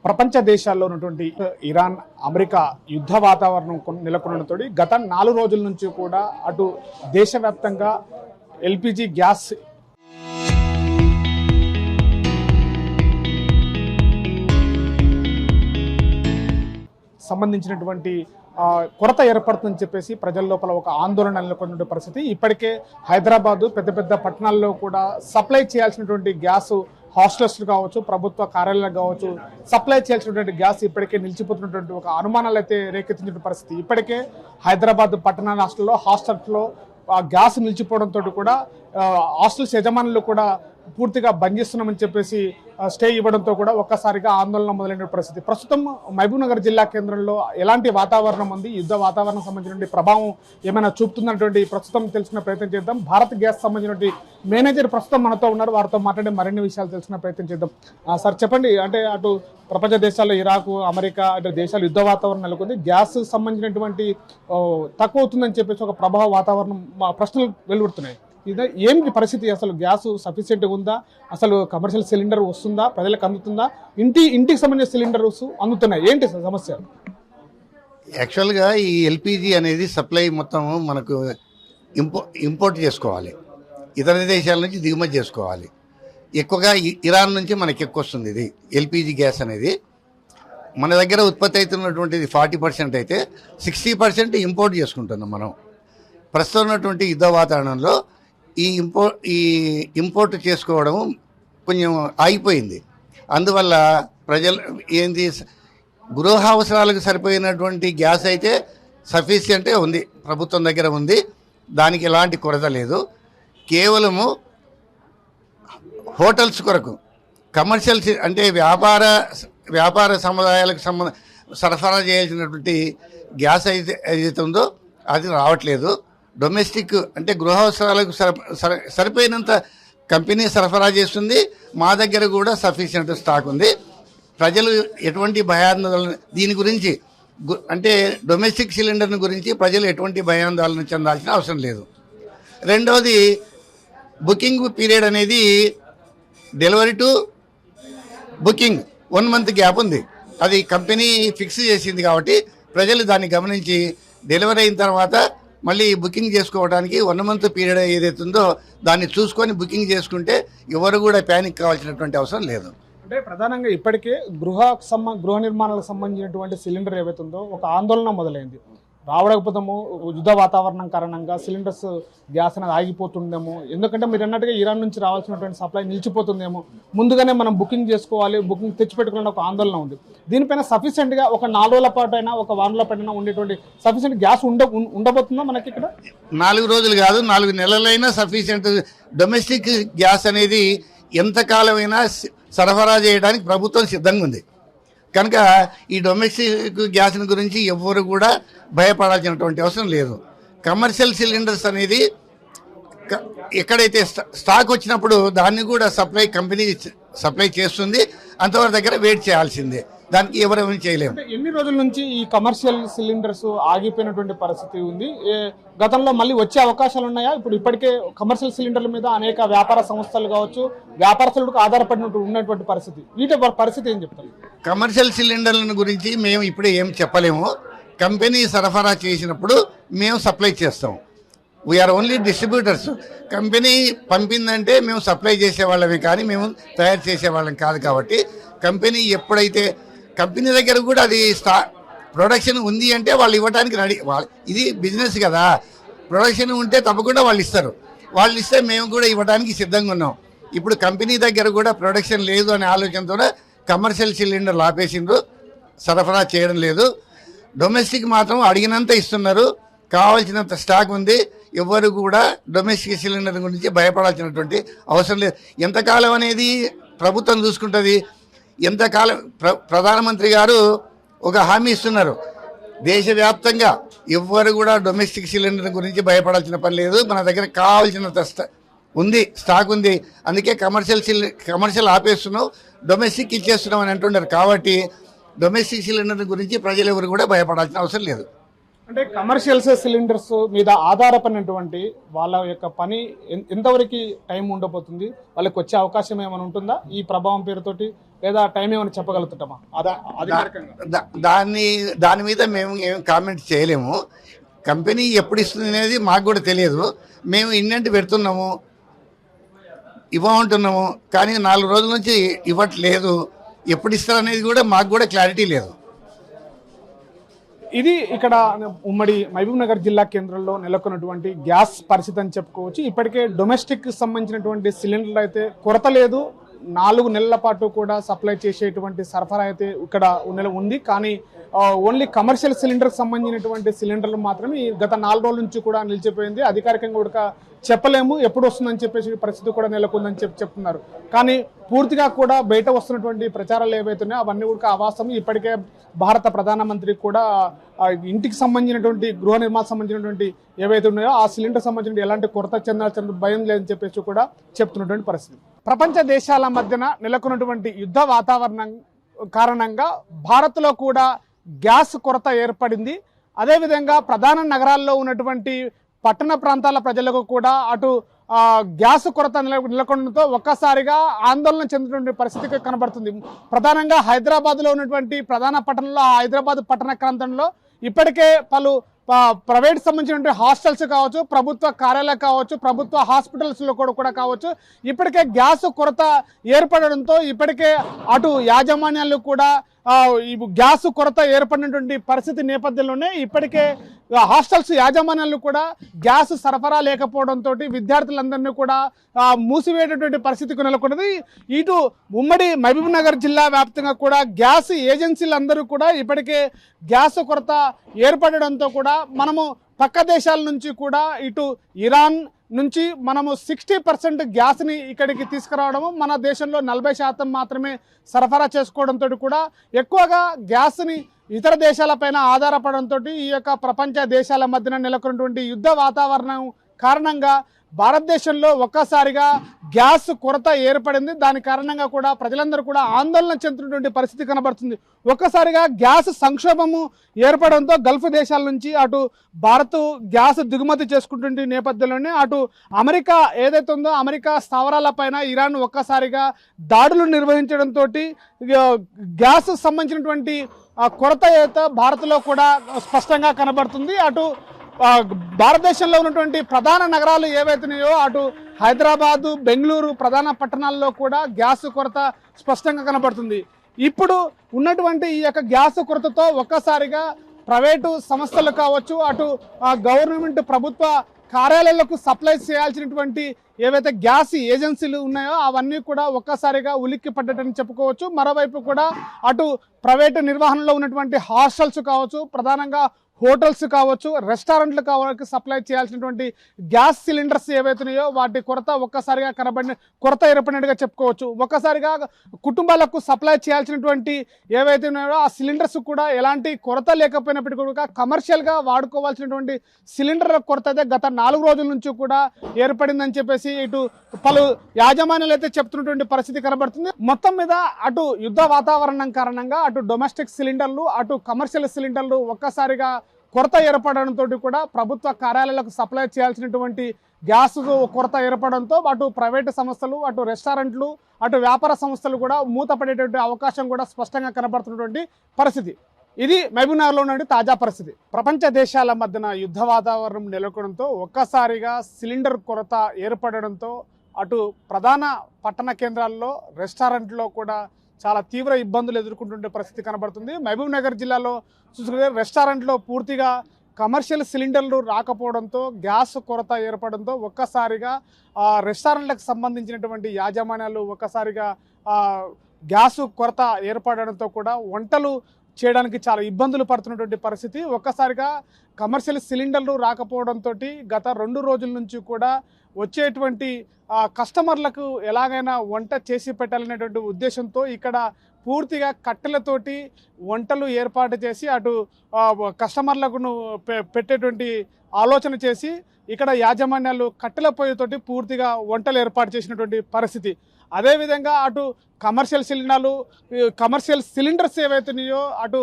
ప్రపంచ దేశాల్లో ఉన్నటువంటి ఇరాన్ అమెరికా యుద్ధ వాతావరణం నెలకొనడంతో గత 4 రోజుల నుంచి కూడా అటు దేశవ్యాప్తంగా ఎల్పిజి గ్యాస్ సంబంధించినటువంటి కొరత ఏర్పడుతుందని చెప్పేసి ప్రజల లోపల ఒక ఆందోళన నెలకొన్న పరిస్థితి. ఇప్పటికే హైదరాబాదు పెద్ద పెద్ద పట్టణాల్లో కూడా సప్లై చేయాల్సినటువంటి గ్యాస్ హాస్టల్స్ కావచ్చు, ప్రభుత్వ కార్యాలయాలు కావచ్చు, సప్లై చేయాల్సినటువంటి గ్యాస్ ఇప్పటికే నిలిచిపోతున్నటువంటి ఒక అనుమానాలు అయితే రేకెత్తించిన పరిస్థితి. ఇప్పటికే హైదరాబాద్ పట్టణ హాస్టల్స్లో గ్యాస్ నిలిచిపోవడంతో కూడా హాస్టల్స్ యజమానులు కూడా పూర్తిగా బంద్ చేస్తున్నామని చెప్పేసి స్టే ఇవ్వడంతో కూడా ఒక్కసారిగా ఆందోళన మొదలైన పరిస్థితి. ప్రస్తుతం మహబూబ్నగర్ జిల్లా కేంద్రంలో ఎలాంటి వాతావరణం ఉంది, యుద్ధ వాతావరణం సంబంధించిన ప్రభావం ఏమైనా చూపుతున్నటువంటి ప్రస్తుతం తెలుసుకునే ప్రయత్నం చేద్దాం. భారత్ గ్యాస్ సంబంధించిన మేనేజర్ ప్రస్తుతం మనతో ఉన్నారు, వారితో మాట్లాడే మరిన్ని విషయాలు తెలుసుకునే ప్రయత్నం చేద్దాం. సార్ చెప్పండి, అంటే అటు ప్రపంచ దేశాల్లో ఇరాకు, అమెరికా అటు దేశాలు యుద్ధ వాతావరణం నెలకొంది, గ్యాస్ సంబంధించినటువంటి తక్కువ అవుతుందని చెప్పేసి ఒక ప్రభావ వాతావరణం ప్రశ్నలు వెలువడుతున్నాయి. ఇది ఏమిటి పరిస్థితి? అసలు గ్యాస్ సఫిషియెంట్గా ఉందా? అసలు కమర్షియల్ సిలిండర్ వస్తుందా? ప్రజలకు అందుతుందా? ఇంటికి సంబంధించిన సిలిండర్స్ అందుతున్నాయి, ఏంటి సమస్య? యాక్చువల్గా ఈ ఎల్పిజి అనేది సప్లై మొత్తం మనకు ఇంపోర్ట్ చేసుకోవాలి, ఇతర దేశాల నుంచి దిగుమతి చేసుకోవాలి. ఎక్కువగా ఇరాన్ నుంచి మనకి ఎక్కువ వస్తుంది ఇది ఎల్పిజి గ్యాస్ అనేది. మన దగ్గర ఉత్పత్తి అవుతున్నటువంటిది 40% అయితే 60% ఇంపోర్ట్ చేసుకుంటున్నాం మనం. ప్రస్తుతం ఉన్నటువంటి యుద్ధ వాతావరణంలో ఈ ఇంపోర్ట్ చేసుకోవడం కొంచెం ఆగిపోయింది. అందువల్ల ప్రజలు ఏంది, గృహ అవసరాలకు సరిపోయినటువంటి గ్యాస్ అయితే సఫిషియెంట్గా ఉంది, ప్రభుత్వం దగ్గర ఉంది, దానికి ఎలాంటి కొరత లేదు. కేవలము హోటల్స్ కొరకు కమర్షియల్ అంటే వ్యాపార సముదాయాలకు సరఫరా చేయాల్సినటువంటి గ్యాస్ ఏదైతే ఉందో అది రావట్లేదు. డొమెస్టిక్ అంటే గృహ అవసరాలకు సరిపోయినంత కంపెనీ సరఫరా చేస్తుంది, మా దగ్గర కూడా సఫిషియెంట్ స్టాక్ ఉంది. ప్రజలు ఎటువంటి భయాందోళన దీని గురించి అంటే డొమెస్టిక్ సిలిండర్ని గురించి ప్రజలు ఎటువంటి భయాందోళన చెందాల్సిన అవసరం లేదు. రెండవది, బుకింగ్ పీరియడ్ అనేది delivery to booking 1 month gap ఉంది. అది కంపెనీ ఫిక్స్ చేసింది కాబట్టి ప్రజలు దాన్ని గమనించి డెలివరీ అయిన తర్వాత మళ్ళీ బుకింగ్ చేసుకోవడానికి 1 month పీరియడ్ ఏదైతుందో దాన్ని చూసుకొని బుకింగ్ చేసుకుంటే ఎవరు కూడా ప్యానిక్ కావాల్సినటువంటి అవసరం లేదు. అంటే ప్రధానంగా ఇప్పటికే గృహ నిర్మాణాలకు సంబంధించినటువంటి సిలిండర్ ఏవైతుందో ఒక ఆందోళన మొదలైంది. రావడకపోతాము యుద్ధ వాతావరణం కారణంగా సిలిండర్స్ గ్యాస్ అనేది ఆగిపోతుందేమో, ఎందుకంటే మీరు అన్నట్టుగా ఇరాన్ నుంచి రావాల్సినటువంటి సప్లై నిలిచిపోతుందేమో, ముందుగానే మనం బుకింగ్ చేసుకోవాలి, బుకింగ్ తెచ్చిపెట్టుకునే ఒక ఆందోళన ఉంది. దీనిపైన సఫిషియెంట్గా ఒక 4 రోజుల పాటు అయినా, ఒక 1 వారంలో పాటైనా ఉండేటువంటి సఫిషియెంట్ గ్యాస్ ఉండబోతుందా మనకి ఇక్కడ? 4 రోజులు కాదు, 4 నెలలైనా సఫిషియెంట్ డొమెస్టిక్ గ్యాస్ అనేది ఎంతకాలమైనా సరఫరా చేయడానికి ప్రభుత్వం సిద్ధంగా ఉంది. కనుక ఈ డొమెస్టిక్ గ్యాస్ గురించి ఎవ్వరు కూడా భయపడాల్సినటువంటి అవసరం లేదు. కమర్షియల్ సిలిండర్స్ అనేది ఎక్కడైతే స్టాక్ వచ్చినప్పుడు దాన్ని కూడా కంపెనీ సప్లై చేస్తుంది, అంతవరకు దగ్గర వెయిట్ చేయాల్సిందే, దానికి ఎవరేమీ చేయలేము. ఎన్ని రోజుల నుంచి ఈ కమర్షియల్ సిలిండర్స్ ఆగిపోయినటువంటి పరిస్థితి ఉంది? గతంలో మళ్ళీ వచ్చే అవకాశాలు ఉన్నాయా? ఇప్పటికే కమర్షియల్ సిలిండర్ల మీద అనేక వ్యాపార సంస్థలు కావచ్చు, వ్యాపారస్తులకు ఉన్నటువంటి పరిస్థితి, వీటి పరిస్థితి ఏం చెప్తారు? కమర్షియల్ సిలిండర్ల గురించి మేము ఇప్పుడే ఏం చెప్పలేము. కంపెనీ సరఫరా చేసినప్పుడు మేము సప్లై చేస్తాం. We're only distributors. కంపెనీ పంపిందంటే మేము సప్లై చేసేవాళ్ళమే కానీ మేము తయారు చేసేవాళ్ళం కాదు. కాబట్టి కంపెనీ ఎప్పుడైతే కంపెనీ దగ్గర కూడా అది ప్రొడక్షన్ ఉంది అంటే వాళ్ళు ఇవ్వడానికి రెడీ. ఇది బిజినెస్ కదా, ప్రొడక్షన్ ఉంటే తప్పకుండా వాళ్ళు ఇస్తారు. వాళ్ళు ఇస్తే మేము కూడా ఇవ్వడానికి సిద్ధంగా ఉన్నాం. ఇప్పుడు కంపెనీ దగ్గర కూడా ప్రొడక్షన్ లేదు అనే ఆలోచనతో కమర్షియల్ సిలిండర్లు ఆపేసిండ్రు, సరఫరా చేయడం లేదు. డొమెస్టిక్ మాత్రం అడిగినంత ఇస్తున్నారు, కావాల్సినంత స్టాక్ ఉంది. ఎవరు కూడా డొమెస్టిక్ సిలిండర్ గురించి భయపడాల్సినటువంటి అవసరం లేదు. ఎంతకాలం అనేది ప్రభుత్వం చూసుకుంటుంది. ఎంతకాలం ప్రధానమంత్రి గారు ఒక హామీ ఇస్తున్నారు, దేశవ్యాప్తంగా ఎవ్వరు కూడా డొమెస్టిక్ సిలిండర్ గురించి భయపడాల్సిన పని లేదు, మన దగ్గర కావాల్సినంత స్టాక్ ఉంది, అందుకే కమర్షియల్ ఆపేస్తున్నాం, డొమెస్టిక్ ఇచ్చేస్తున్నాం అని అంటున్నారు. కాబట్టి డొమెస్టిక్ సిలిండర్ గురించి ప్రజలు ఎవరు కూడా భయపడాల్సిన అవసరం లేదు. అంటే కమర్షియల్ సిలిండర్స్ మీద ఆధారపడినటువంటి వాళ్ళ యొక్క పని ఎంతవరకు టైం ఉండబోతుంది, వాళ్ళకి వచ్చే అవకాశం ఏమైనా ఉంటుందా ఈ ప్రభావం పేరుతోటి, లేదా టైం ఏమైనా చెప్పగలుగుతామా అధికారికంగా? దాని మీద మేము ఏం కామెంట్ చేయలేము. కంపెనీ ఎప్పుడు ఇస్తుంది అనేది మాకు కూడా తెలియదు. మేము ఇన్నంటి పెడుతున్నాము, ఇవ్వమంటున్నాము, కానీ 4 రోజుల నుంచి ఇవ్వట్లేదు. ఎప్పుడు ఇస్తారనేది కూడా మాకు కూడా క్లారిటీ లేదు. ఇది ఇక్కడ ఉమ్మడి మహబూబ్ నగర్ జిల్లా కేంద్రంలో నెలకొన్నటువంటి గ్యాస్ పరిస్థితి అని చెప్పుకోవచ్చు. ఇప్పటికే డొమెస్టిక్ సంబంధించినటువంటి సిలిండర్లు అయితే కొరత లేదు. 4 నెలల పాటు కూడా సప్లై చేసేటువంటి సరఫరా అయితే ఇక్కడ ఉంది. కానీ ఓన్లీ కమర్షియల్ సిలిండర్కి సంబంధించినటువంటి సిలిండర్లు మాత్రమే గత 4 రోజుల నుంచి కూడా నిలిచిపోయింది. అధికారికంగా కూడా చెప్పలేము ఎప్పుడు వస్తుందని చెప్పేసి పరిస్థితి కూడా నెలకొందని చెప్తున్నారు. కానీ పూర్తిగా కూడా బయట వస్తున్నటువంటి ప్రచారాలు ఏవైతున్నాయో అవన్నీ కూడా అవాస్తవం. ఇప్పటికే భారత ప్రధానమంత్రి కూడా ఇంటికి సంబంధించినటువంటి గృహ నిర్మాణం సంబంధించినటువంటి ఏవైతే ఉన్నాయో ఆ సిలిండర్ సంబంధించిన ఎలాంటి కొరత చెందాల్సిన భయం లేదని చెప్పేసి కూడా చెప్తున్నటువంటి పరిస్థితి. ప్రపంచ దేశాల మధ్యన నెలకొన్నటువంటి యుద్ధ వాతావరణం కారణంగా భారత్లో కూడా గ్యాస్ కొరత ఏర్పడింది. అదేవిధంగా ప్రధాన నగరాల్లో ఉన్నటువంటి పట్టణ ప్రాంతాల ప్రజలకు కూడా అటు గ్యాస్ కొరత నెలకొనడంతో ఒక్కసారిగా ఆందోళన చెందినటువంటి పరిస్థితి కనబడుతుంది. ప్రధానంగా హైదరాబాద్లో ఉన్నటువంటి ప్రధాన పట్టణంలో హైదరాబాద్ పట్టణ ప్రాంతంలో ఇప్పటికే పలు ప్రైవేట్ సంబంధించినటువంటి హాస్టల్స్ కావచ్చు, ప్రభుత్వ కార్యాలయాలు కావచ్చు, ప్రభుత్వ హాస్పిటల్స్లో కూడా కావచ్చు, ఇప్పటికే గ్యాస్ కొరత ఏర్పడడంతో ఇప్పటికే అటు యాజమాన్యాలు కూడా ఈ గ్యాస్ కొరత ఏర్పడినటువంటి పరిస్థితి నేపథ్యంలోనే ఇప్పటికే హాస్టల్స్ యాజమాన్యాలు కూడా గ్యాస్ సరఫరా లేకపోవడంతో విద్యార్థులందరినీ కూడా మూసివేటటువంటి పరిస్థితికి నెలకొన్నది. ఇటు ఉమ్మడి మహబూబ్ నగర్ జిల్లా వ్యాప్తంగా కూడా గ్యాస్ ఏజెన్సీలందరూ కూడా ఇప్పటికే గ్యాస్ కొరత ఏర్పడడంతో కూడా మనము పక్క దేశాల నుంచి కూడా ఇటు ఇరాన్ నుంచి మనము 60% గ్యాస్ని ఇక్కడికి తీసుకురావడము, మన దేశంలో 40% మాత్రమే సరఫరా చేసుకోవడంతో కూడా ఎక్కువగా గ్యాస్ని ఇతర దేశాలపైన ఆధారపడంతో ఈ యొక్క ప్రపంచ దేశాల మధ్యన నెలకొన్నటువంటి యుద్ధ వాతావరణం కారణంగా భారతదేశంలో ఒక్కసారిగా గ్యాస్ కొరత ఏర్పడింది. దాని కారణంగా కూడా ప్రజలందరూ కూడా ఆందోళన చెందుతున్నటువంటి పరిస్థితి కనబడుతుంది. ఒక్కసారిగా గ్యాస్ సంక్షోభము ఏర్పడంతో గల్ఫ్ దేశాల నుంచి అటు భారత్ గ్యాస్ దిగుమతి చేసుకుంటున్న నేపథ్యంలోనే అటు అమెరికా ఏదైతే ఉందో అమెరికా స్థావరాలపైన ఇరాన్ ఒక్కసారిగా దాడులు నిర్వహించడంతో గ్యాస్ సంబంధించినటువంటి కొరత అయితే భారత్లో కూడా స్పష్టంగా కనబడుతుంది. అటు భారతదేశంలో ఉన్నటువంటి ప్రధాన నగరాలు ఏవైతున్నాయో అటు హైదరాబాదు, బెంగళూరు ప్రధాన పట్టణాల్లో కూడా గ్యాస్ కొరత స్పష్టంగా కనబడుతుంది. ఇప్పుడు ఉన్నటువంటి ఈ యొక్క గ్యాస్ కొరతతో ఒక్కసారిగా ప్రైవేటు సంస్థలు కావచ్చు, అటు గవర్నమెంట్ ప్రభుత్వ కార్యాలయాలకు సప్లై చేయాల్సినటువంటి ఏవైతే గ్యాస్ ఏజెన్సీలు ఉన్నాయో అవన్నీ కూడా ఒక్కసారిగా ఉలిక్కి పడ్డటని చెప్పుకోవచ్చు. మరోవైపు కూడా అటు ప్రైవేటు నిర్వహణలో ఉన్నటువంటి హాస్టల్స్ కావచ్చు, ప్రధానంగా హోటల్స్ కావచ్చు, రెస్టారెంట్లు కావచ్చు సప్లై చేయాల్సినటువంటి గ్యాస్ సిలిండర్స్ ఏవైతున్నాయో వాటి కొరత ఒక్కసారిగా కొరత ఏర్పడినట్టుగా చెప్పుకోవచ్చు. ఒక్కసారిగా కుటుంబాలకు సప్లై చేయాల్సినటువంటి ఏవైతే ఉన్నాయో ఆ సిలిండర్స్ కూడా ఎలాంటి కొరత లేకపోయినప్పటికీ కూడా కమర్షియల్గా వాడుకోవాల్సినటువంటి సిలిండర్ కొరత అయితే గత 4 రోజుల నుంచి కూడా ఏర్పడిందని చెప్పేసి ఇటు పలు యాజమాన్యాలు అయితే చెప్తున్నటువంటి పరిస్థితి కనబడుతుంది. మొత్తం మీద అటు యుద్ధ వాతావరణం కారణంగా అటు డొమెస్టిక్ సిలిండర్లు, అటు కమర్షియల్ సిలిండర్లు ఒక్కసారిగా కొరత ఏర్పడడంతో కూడా ప్రభుత్వ కార్యాలయాలకు సప్లై చేయాల్సినటువంటి గ్యాస్ కొరత ఏర్పడంతో అటు ప్రైవేటు సంస్థలు, అటు రెస్టారెంట్లు, అటు వ్యాపార సంస్థలు కూడా మూతపడేటువంటి అవకాశం కూడా స్పష్టంగా కనబడుతున్నటువంటి పరిస్థితి. ఇది మహబూబ్ నగర్లో ఉన్నటువంటి తాజా పరిస్థితి. ప్రపంచ దేశాల మధ్యన యుద్ధ వాతావరణం నెలకొనడంతో ఒక్కసారిగా సిలిండర్ కొరత ఏర్పడడంతో అటు ప్రధాన పట్టణ కేంద్రాల్లో, రెస్టారెంట్లో కూడా చాలా తీవ్ర ఇబ్బందులు ఎదుర్కొంటుండే పరిస్థితి కనబడుతుంది. మహబూబ్ నగర్ జిల్లాలో చూసుకుంటే రెస్టారెంట్లో పూర్తిగా కమర్షియల్ సిలిండర్లు రాకపోవడంతో గ్యాస్ కొరత ఏర్పడంతో ఒక్కసారిగా రెస్టారెంట్లకు సంబంధించినటువంటి యాజమాన్యాలు ఒక్కసారిగా గ్యాస్ కొరత ఏర్పడడంతో కూడా వంటలు చేయడానికి చాలా ఇబ్బందులు పడుతున్నటువంటి పరిస్థితి. ఒక్కసారిగా కమర్షియల్ సిలిండర్లు రాకపోవడంతో గత 2 రోజుల నుంచి కూడా వచ్చేటువంటి కస్టమర్లకు ఎలాగైనా వంట చేసి పెట్టాలనేటువంటి ఉద్దేశంతో ఇక్కడ పూర్తిగా కట్టెలతోటి వంటలు ఏర్పాటు చేసి అటు కస్టమర్లకు పెట్టేటువంటి ఆలోచన చేసి ఇక్కడ యాజమాన్యాలు కట్టెల పొయ్యితోటి పూర్తిగా వంటలు ఏర్పాటు చేసినటువంటి పరిస్థితి. అదేవిధంగా అటు కమర్షియల్ సిలిండర్స్ ఏవైతున్నాయో అటు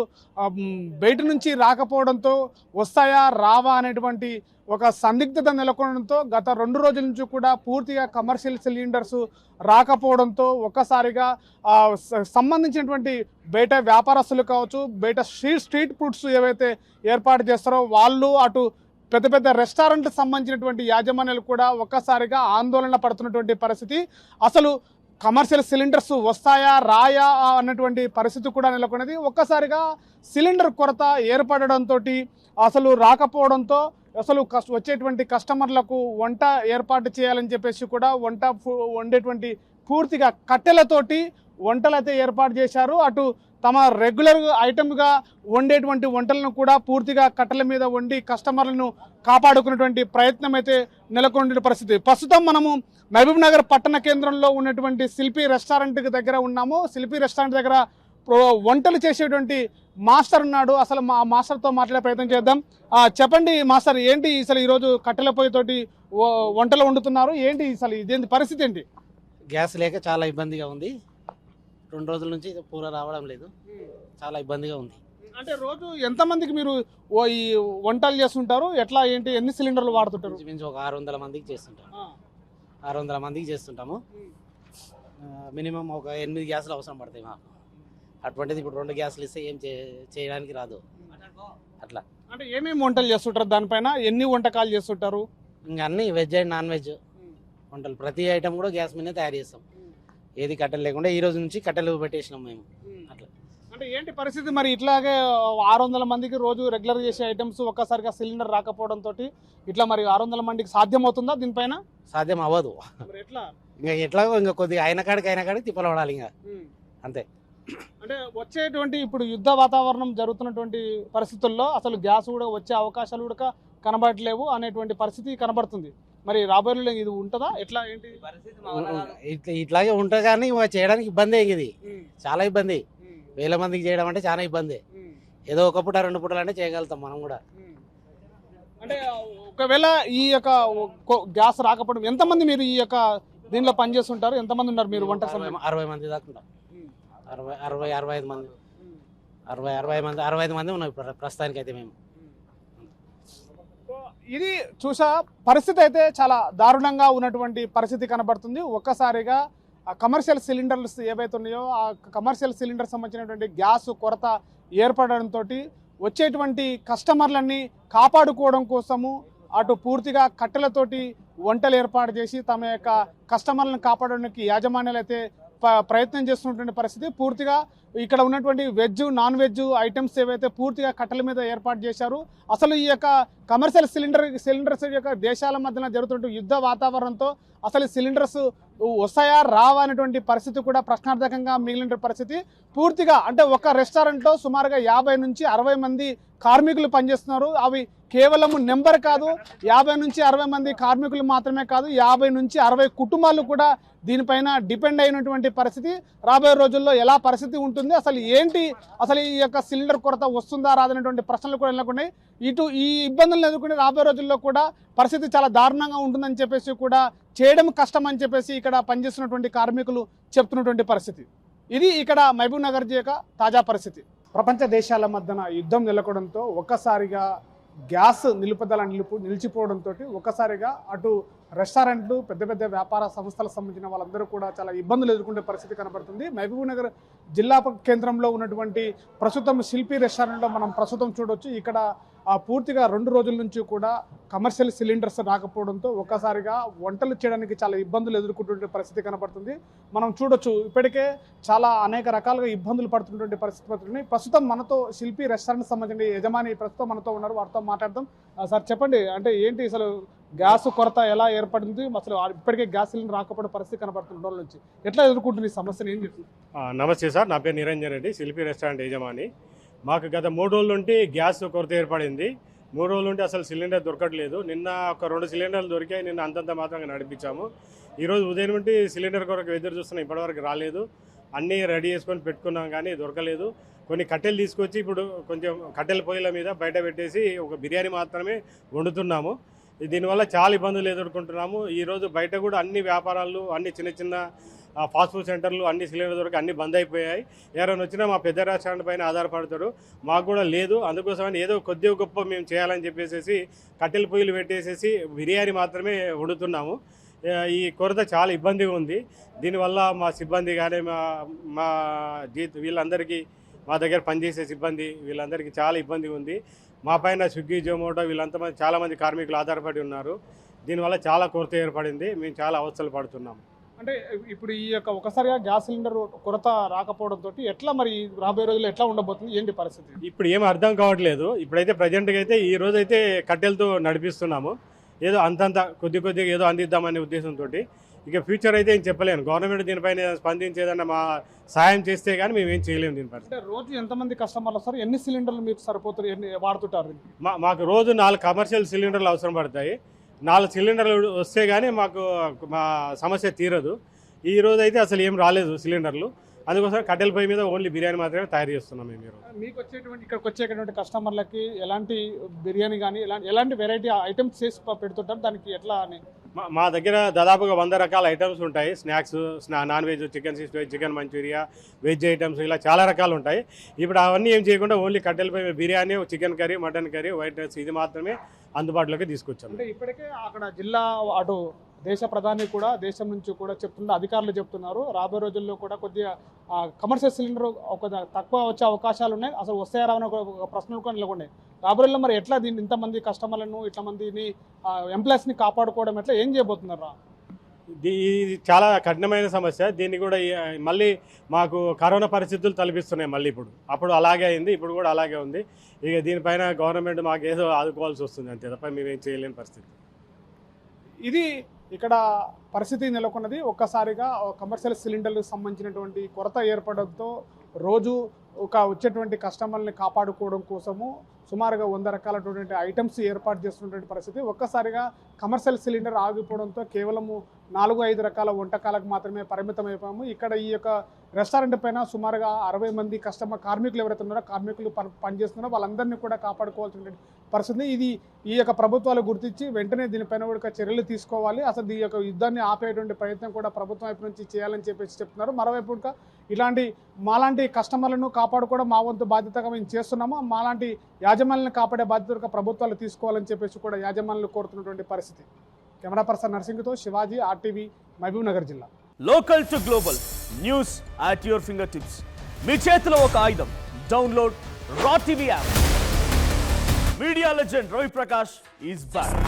బయట నుంచి రాకపోవడంతో వస్తాయా రావా అనేటువంటి ఒక సందిగ్ధత నెలకొనడంతో గత 2 రోజుల నుంచి కూడా పూర్తిగా కమర్షియల్ సిలిండర్స్ రాకపోవడంతో ఒక్కసారిగా సంబంధించినటువంటి బయట వ్యాపారస్తులు కావచ్చు, బయట స్ట్రీట్ ఫుడ్స్ ఏవైతే ఏర్పాటు చేస్తారో వాళ్ళు, అటు పెద్ద పెద్ద రెస్టారెంట్లకు సంబంధించినటువంటి యాజమాన్యాలు కూడా ఒక్కసారిగా ఆందోళన పడుతున్నటువంటి పరిస్థితి. అసలు కమర్షియల్ సిలిండర్స్ వస్తాయా రాయా అన్నటువంటి పరిస్థితి కూడా నెలకొన్నది. ఒక్కసారిగా సిలిండర్ కొరత ఏర్పడడంతో అసలు రాకపోవడంతో అసలు వచ్చేటువంటి కస్టమర్లకు వంట ఏర్పాటు చేయాలని చెప్పేసి కూడా వండేటువంటి పూర్తిగా కట్టెలతోటి వంటలు అయితే ఏర్పాటు చేశారు. అటు తమ రెగ్యులర్ ఐటమ్గా వండేటువంటి వంటలను కూడా పూర్తిగా కట్టెల మీద వండి కస్టమర్లను కాపాడుకునేటువంటి ప్రయత్నం అయితే నెలకొన్న పరిస్థితి. ప్రస్తుతం మనము మహబూబ్ నగర్ పట్టణ కేంద్రంలో ఉన్నటువంటి శిల్పి రెస్టారెంట్ దగ్గర ఉన్నాము. శిల్పి రెస్టారెంట్ దగ్గర వంటలు చేసేటువంటి మాస్టర్ ఉన్నాడు. అసలు మా మాస్టర్తో మాట్లాడే ప్రయత్నం చేద్దాం. చెప్పండి మాస్టర్, ఏంటి అసలు ఈరోజు కట్టెల పొయ్యితోటి వంటలు వండుతున్నారు, ఏంటి అసలు ఇదేంటి పరిస్థితి ఏంటి? గ్యాస్ లేక చాలా ఇబ్బందిగా ఉంది. 2 రోజుల నుంచి పూర రావడం లేదు, చాలా ఇబ్బందిగా ఉంది. అంటే రోజు ఎంతమందికి మీరు ఈ వంటలు చేస్తుంటారు, ఎట్లా ఏంటి, ఎన్ని సిలిండర్లు వాడుతుంటారు? మించి ఒక 600 మందికి చేస్తుంటాం. 600 మందికి చేస్తుంటాము. మినిమం ఒక 8 గ్యాసులు అవసరం పడతాయి మాకు. అటువంటిది ఇప్పుడు 2 గ్యాసులు ఇస్తే ఏం చేయడానికి రాదు. అట్లా అంటే ఏమేమి వంటలు చేస్తుంటారు, దానిపైన ఎన్ని వంటకాలు చేస్తుంటారు? ఇంకా అన్ని వెజ్ అండ్ నాన్ వెజ్ వంటలు, ప్రతి ఐటమ్ కూడా గ్యాస్ మీదే తయారు చేస్తాం. ఏది కట్టెలు లేకుండా ఈ రోజు నుంచి కట్టెలు పెట్టేసినాం మేము. అట్లా అంటే ఏంటి పరిస్థితి మరి? ఇట్లాగే 600 మందికి రోజు రెగ్యులర్ చేసే ఐటమ్స్ ఒక్కసారిగా సిలిండర్ రాకపోవడంతో ఇట్లా మరి 600 మందికి సాధ్యమవుతుందా? దీనిపైన సాధ్యం అవ్వదు. ఎట్లా ఎట్లాగో ఇంకా కొద్దిగా అయిన కాడికి తిప్పలు పడాలి ఇంకా, అంతే. అంటే వచ్చేటువంటి ఇప్పుడు యుద్ధ వాతావరణం జరుగుతున్నటువంటి పరిస్థితుల్లో అసలు గ్యాస్ కూడా వచ్చే అవకాశాలు కూడా కనబడట్లేవు అనేటువంటి పరిస్థితి కనబడుతుంది. మరి రాబోయే ఇది ఉంటుందా, ఎట్లా ఏంటి? ఇట్లాగే ఉంటుంది కానీ చేయడానికి ఇబ్బంది. ఇది చాలా ఇబ్బంది. 1000 మందికి చేయడం అంటే చాలా ఇబ్బంది. ఏదో 1 పూట 2 పూటలు అంటే చేయగలుగుతాం మనం కూడా. అంటే ఒకవేళ ఈ యొక్క గ్యాస్ రాకపోవడం, ఎంతమంది మీరు ఈ యొక్క దీనిలో పనిచేస్తుంటారు, ఎంతమంది ఉన్నారు మీరు వంట? 60 మంది దాకా ఉంటాం. 65 మంది 65 మంది ఉన్నాం ఇప్పుడు ప్రస్తుతానికి అయితే మేము. ఇది చూసా పరిస్థితి అయితే చాలా దారుణంగా ఉన్నటువంటి పరిస్థితి కనబడుతుంది. ఒక్కసారిగా ఆ కమర్షియల్ సిలిండర్స్ ఏవైతే ఉన్నాయో ఆ కమర్షియల్ సిలిండర్ సంబంధించినటువంటి గ్యాస్ కొరత ఏర్పడడంతో వచ్చేటువంటి కస్టమర్లన్నీ కాపాడుకోవడం కోసము అటు పూర్తిగా కట్టెలతోటి వంటలు ఏర్పాటు చేసి తమ యొక్క కస్టమర్లను కాపాడడానికి యాజమాన్యాలు అయితే ప్రయత్నం చేస్తున్నటువంటి పరిస్థితి. పూర్తిగా ఇక్కడ ఉన్నటువంటి వెజ్ నాన్ వెజ్ ఐటమ్స్ ఏవైతే పూర్తిగా కట్టెల మీద ఏర్పాటు చేశారు. అసలు ఈ యొక్క కమర్షియల్ సిలిండర్స్ యొక్క దేశాల మధ్యన జరుగుతున్న యుద్ధ వాతావరణంతో అసలు సిలిండర్స్ వస్తాయా రావా అనేటువంటి పరిస్థితి కూడా ప్రశ్నార్థకంగా మిగిలిన పరిస్థితి. పూర్తిగా అంటే ఒక రెస్టారెంట్లో సుమారుగా 50 నుంచి 60 మంది కార్మికులు పనిచేస్తున్నారు. అవి కేవలం నెంబర్ కాదు, 50 నుంచి 60 మంది కార్మికులు మాత్రమే కాదు, 50 నుంచి 60 కుటుంబాలు కూడా దీనిపైన డిపెండ్ అయినటువంటి పరిస్థితి. రాబోయే రోజుల్లో ఎలా పరిస్థితి ఉంటుంది, అసలు ఏంటి, అసలు ఈ యొక్క సిలిండర్ కొరత వస్తుందా రాదనేటువంటి ప్రశ్నలు కూడా నెలకొన్నాయి. ఇటు ఈ ఇబ్బందులను ఎదుర్కొని రాబోయే రోజుల్లో కూడా పరిస్థితి చాలా దారుణంగా ఉంటుందని చెప్పేసి కూడా చేయడం కష్టం అని చెప్పేసి ఇక్కడ పనిచేస్తున్నటువంటి కార్మికులు చెప్తున్నటువంటి పరిస్థితి. ఇది ఇక్కడ మహబూబ్ నగర్ యొక్క తాజా పరిస్థితి. ప్రపంచ దేశాల మధ్యన యుద్ధం నెలకొనడంతో ఒక్కసారిగా గ్యాస్ నిలుపుదల నిలిచిపోవడంతో ఒక్కసారిగా అటు రెస్టారెంట్లు, పెద్ద పెద్ద వ్యాపార సంస్థలకు సంబంధించిన వాళ్ళందరూ కూడా చాలా ఇబ్బందులు ఎదుర్కొనే పరిస్థితి కనబడుతుంది. మహబూబ్ నగర్ జిల్లా కేంద్రంలో ఉన్నటువంటి ప్రస్తుతం శిల్పి రెస్టారెంట్లో మనం ప్రస్తుతం చూడొచ్చు. ఇక్కడ పూర్తిగా 2 రోజుల నుంచి కూడా కమర్షియల్ సిలిండర్స్ రాకపోవడంతో ఒక్కసారిగా వంటలు చేయడానికి చాలా ఇబ్బందులు ఎదుర్కొంటున్న పరిస్థితి కనబడుతుంది. మనం చూడొచ్చు ఇప్పటికే చాలా అనేక రకాలుగా ఇబ్బందులు పడుతున్నటువంటి పరిస్థితి. ప్రస్తుతం మనతో శిల్పి రెస్టారెంట్ సంబంధించిన యజమాని ప్రస్తుతం మనతో ఉన్నారు, వారితో మాట్లాడదాం. సార్ చెప్పండి, అంటే ఏంటి అసలు గ్యాస్ కొరత ఎలా ఏర్పడింది, అసలు ఇప్పటికే గ్యాస్ సిలిండర్ రాకపోవడం పరిస్థితి కనబడుతున్న రోజుల నుంచి ఎట్లా ఎదుర్కొంటుంది ఈ సమస్యను, ఏం చెప్తుంది? నమస్తే సార్, నా పేరు నిరంజన్ రెడ్డి, శిల్పి రెస్టారెంట్ యజమాని. మాకు గత 3 రోజుల నుండి గ్యాస్ కొరత ఏర్పడింది. 3 రోజుల నుండి అసలు సిలిండర్ దొరకట్లేదు. నిన్న ఒక 2 సిలిండర్లు దొరికాయి, నిన్న అంతంత మాత్రంగా నడిపించాము. ఈరోజు ఉదయం నుండి సిలిండర్ కొరకు ఎదురు చూస్తున్నాం, ఇప్పటివరకు రాలేదు. అన్నీ రెడీ చేసుకొని పెట్టుకున్నాం కానీ దొరకలేదు. కొన్ని కట్టెలు తీసుకొచ్చి ఇప్పుడు కొంచెం కట్టెల పొయ్యిల మీద బయట పెట్టేసి ఒక బిర్యానీ మాత్రమే వండుతున్నాము. దీనివల్ల చాలా ఇబ్బందులు ఎదుర్కొంటున్నాము. ఈరోజు బయట కూడా అన్ని వ్యాపారాలు, అన్ని చిన్న చిన్న ఫాస్ట్ ఫుడ్ సెంటర్లు అన్ని సిలిండర్ దొరికి అన్ని బంద్ అయిపోయాయి. ఎవరైనా వచ్చినా మా పెద్ద రెస్టారెంట్ పైన ఆధారపడతారు. మాకు కూడా లేదు. అందుకోసమని ఏదో కొద్దిగా గొప్ప మేము చేయాలని చెప్పేసి కట్టెల పొయ్యిలు పెట్టేసేసి బిర్యానీ మాత్రమే వండుతున్నాము. ఈ కొరత చాలా ఇబ్బందిగా ఉంది. దీనివల్ల మా సిబ్బంది కానీ మా వీళ్ళందరికీ, మా దగ్గర పనిచేసే సిబ్బంది వీళ్ళందరికీ చాలా ఇబ్బందిగా ఉంది. మా పైన స్విగ్గీ, జొమాటో వీళ్ళంతా చాలామంది కార్మికులు ఆధారపడి ఉన్నారు. దీనివల్ల చాలా కొరత ఏర్పడింది. మేము చాలా అవస్థలు పడుతున్నాము. అంటే ఇప్పుడు ఈ యొక్క ఒకసారిగా గ్యాస్ సిలిండర్ కొరత రాకపోవడంతో ఎట్లా మరి రాబోయే రోజుల్లో ఎట్లా ఉండబోతుంది, ఏంటి పరిస్థితి? ఇప్పుడు ఏం అర్థం కావట్లేదు. ఇప్పుడైతే ప్రజెంట్గా అయితే ఈ రోజు అయితే కట్టెలతో నడిపిస్తున్నాము. ఏదో అంతంత కొద్దిగా ఏదో అందిద్దామనే ఉద్దేశంతో. ఇక ఫ్యూచర్ అయితే ఏం చెప్పలేను. గవర్నమెంట్ దీనిపైన స్పందించేదన్న మా సాయం చేస్తే కానీ మేము ఏం చేయలేము దీనిపైన. అంటే రోజు ఎంతమంది కస్టమర్లు వస్తారు, ఎన్ని సిలిండర్లు మీకు సరిపోతారు, ఎన్ని వాడుతుంటారు? మాకు రోజు 4 కమర్షియల్ సిలిండర్లు అవసరం పడతాయి. 4 సిలిండర్లు వస్తే కానీ మాకు మా సమస్య తీరదు. ఈ రోజు అయితే అసలు ఏం రాలేదు సిలిండర్లు. అందుకోసం కట్టెల పొయ్యి మీద ఓన్లీ బిర్యానీ మాత్రమే తయారు చేస్తున్నాం మేము. మీకు వచ్చేటువంటి ఇక్కడికి వచ్చేటువంటి కస్టమర్లకి ఎలాంటి బిర్యానీ కానీ ఎలాంటి వెరైటీ ఐటమ్స్ చేసి పెడుతుంటారు, దానికి ఎట్లా అని? మా దగ్గర దాదాపుగా 100 రకాల ఐటమ్స్ ఉంటాయి. Snacks, non veg, chicken 65, chicken Manchurian, veg items ఇలా చాలా రకాలు ఉంటాయి. ఇప్పుడు అవన్నీ ఏం చేయకుండా ఓన్లీ కట్టెలపై biryani, chicken curry, mutton curry, white rice ఇది మాత్రమే అందుబాటులోకి తీసుకొచ్చాము. అంటే ఇప్పటికే అక్కడ జిల్లా అటు దేశ ప్రధాని కూడా దేశం నుంచి కూడా చెప్తున్నారు, అధికారులు చెప్తున్నారు రాబోయే రోజుల్లో కూడా కొద్దిగా కమర్షియల్ సిలిండర్ ఒక తక్కువ వచ్చే అవకాశాలు ఉన్నాయి. అసలు వస్తాయా రావని ఒక ప్రశ్నలు కూడా నెలకొన్నాయి. రాబోయే రోజుల్లో మరి ఎట్లా దీన్ని ఇంతమంది కస్టమర్లను ఇట్లా మందిని ఎంప్లాయీస్ని కాపాడుకోవడం ఎట్లా, ఏం చేయబోతున్నారు? ఇది చాలా కఠినమైన సమస్య. దీన్ని కూడా మళ్ళీ మాకు కరోనా పరిస్థితులు తలపిస్తున్నాయి మళ్ళీ. అప్పుడు అలాగే అయింది, ఇప్పుడు కూడా అలాగే ఉంది. ఇక దీనిపైన గవర్నమెంట్ మాకు ఏదో ఆదుకోవాల్సి వస్తుంది అంతే తప్ప మేమేం చేయలేని పరిస్థితి. ఇది ఇక్కడ పరిస్థితి నెలకొన్నది. ఒక్కసారిగా కమర్షియల్ సిలిండర్లకు సంబంధించినటువంటి కొరత ఏర్పడంతో రోజు వచ్చేటువంటి కస్టమర్ని కాపాడుకోవడం కోసము సుమారుగా 100 రకాలైనటువంటి ఐటమ్స్ ఏర్పాటు చేస్తున్నటువంటి పరిస్థితి. ఒక్కసారిగా కమర్షియల్ సిలిండర్ ఆగిపోవడంతో కేవలము 4-5 రకాల వంటకాలకు మాత్రమే పరిమితం అయిపోయాము. ఇక్కడ ఈ యొక్క రెస్టారెంట్ పైన సుమారుగా 60 మంది కార్మికులు ఎవరైతే ఉన్నారో, కార్మికులు పనిచేస్తున్నారో వాళ్ళందరినీ కూడా కాపాడుకోవాల్సిన పరిస్థితి. ఈ యొక్క ప్రభుత్వాలు గుర్తించి వెంటనే దీనిపైన కూడా చర్యలు తీసుకోవాలి. అసలు ఈ యొక్క యుద్ధాన్ని ఆపేటువంటి ప్రయత్నం కూడా ప్రభుత్వం వైపు నుంచి చేయాలని చెప్పేసి చెప్తున్నారు. మరోవైపు మాలాంటి కస్టమర్లను కాపాడుకోవడం మా వంతు బాధ్యతగా మేము చేస్తున్నాము. మాలాంటి యాజమాన్యాలను కాపాడే బాధ్యతగా ప్రభుత్వాలు తీసుకోవాలని చెప్పేసి కూడా యాజమాన్యాలు కోరుతున్నటువంటి పరిస్థితి. కెమెరా పర్సన్ నర్సింగ్తో శివాజీ, RTV, మహబూబ్ నగర్ జిల్లా. Local to global news at your finger tips. మీ చేతిలో ఒక ఆయుధం. Download Raw TV app. Media legend Ravi Prakash is back.